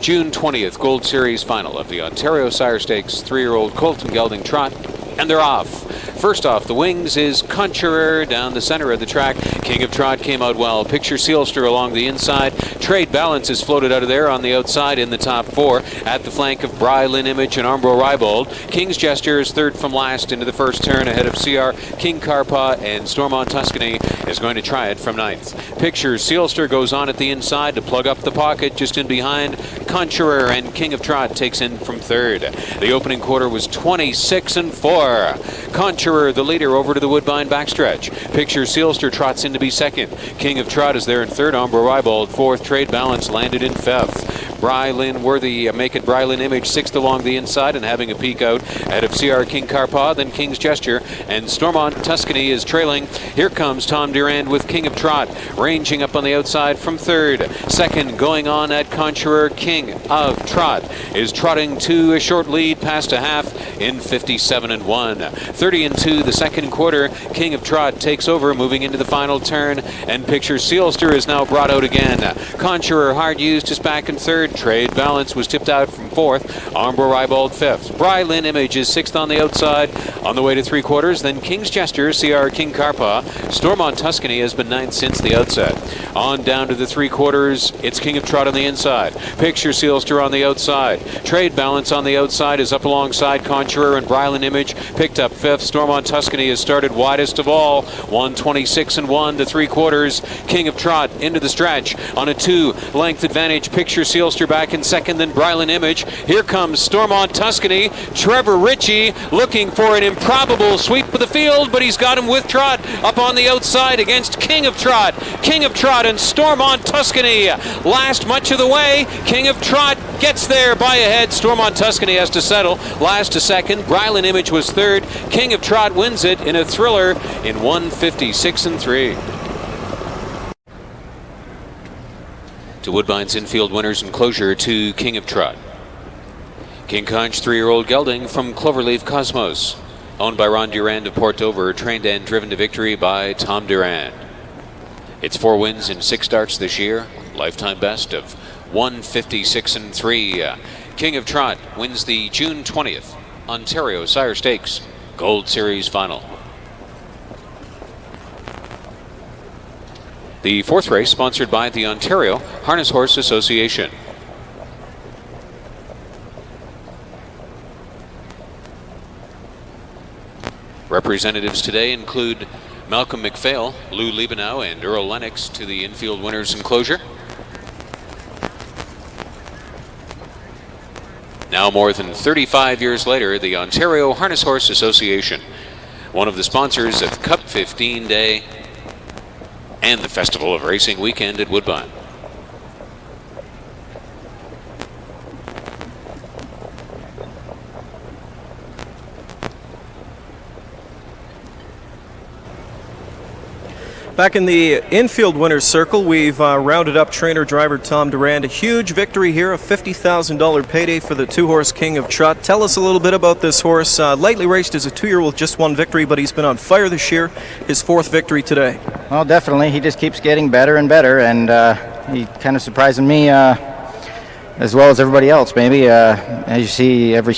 June 20th Gold Series final of the Ontario Sire Stakes 3-year-old Colton Gelding Trot, and they're off. First off the wings is Conjurer down the center of the track. King of Trot came out well. Picture Sealster along the inside. Trade Balance is floated out of there on the outside in the top 4. At the flank of Brylin Image and Armbro Rybold. King's Gesture is third from last into the first turn ahead of CR King Carpa, and Stormont Tuscany is going to try it from 9th. Picture Sealster goes on at the inside to plug up the pocket just in behind. Conjurer and King of Trot takes in from 3rd. The opening quarter was 26-4. Conjurer, the leader, over to the Woodbine backstretch. Picture Sealster trots in to be 2nd. King of Trot is there in 3rd. Armbro Rybold 4th. Trade Balance landed in 5th. Brylin Worthy, make it Brylin Image 6th along the inside and having a peek out ahead of CR King Carpa, then King's Gesture, and Stormont Tuscany is trailing. Here comes Tom Durand with King of Trot, ranging up on the outside from 3rd. 2nd going on at Conjurer. King of Trot is trotting to a short lead past a half in 57-1. 30-2 the second quarter. King of Trot takes over moving into the final turn, and Picture Sealster is now brought out again. Conjurer hard used is back in 3rd. Trade Balance was tipped out from 4th. Armbro Rybold 5th. Brylin Image is 6th on the outside on the way to 3/4. Then King's Gesture, CR King Carpa. Stormont Tuscany has been 9th since the outset. On down to the 3/4. It's King of Trot on the inside. Picture Sealster on the outside. Trade Balance on the outside is up alongside Conjurer, and Brylin Image picked up 5th. Stormont Tuscany has started widest of all. 126-1 to 3/4. King of Trot into the stretch on a 2-length advantage. Picture Sealster back in 2nd, then Brylin Image. Here comes Stormont Tuscany. Trevor Ritchie looking for an improbable sweep of the field, but he's got him with Trot up on the outside against King of Trot. King of Trot and Stormont Tuscany last much of the way. King of Trot gets there by a head. Stormont Tuscany has to settle last to 2nd. Brylin Image was 3rd. King of Trot wins it in a thriller in 156-3. To Woodbine's infield winners enclosure to King of Trot. King Conch 3-year-old gelding from Cloverleaf Cosmos, owned by Ron Durand of Port Dover, trained and driven to victory by Tom Durand. It's 4 wins in 6 starts this year, lifetime best of 156-3. King of Trot wins the June 20th Ontario Sire Stakes Gold Series final. The 4th race sponsored by the Ontario Harness Horse Association. Representatives today include Malcolm McPhail, Lou Liebenow, and Earl Lennox to the infield winners enclosure. Now more than 35 years later, the Ontario Harness Horse Association, one of the sponsors of Cup 15 Day and the Festival of Racing weekend at Woodbine. Back in the infield winner's circle, we've rounded up trainer-driver Tom Durand. A huge victory here, a $50,000 payday for the 2-horse King of Trot. Tell us a little bit about this horse. Lightly raced as a 2-year-old, just 1 victory, but he's been on fire this year. His 4th victory today. Well, definitely. He just keeps getting better and better, and he kind of surprising me as well as everybody else, maybe. As you see, every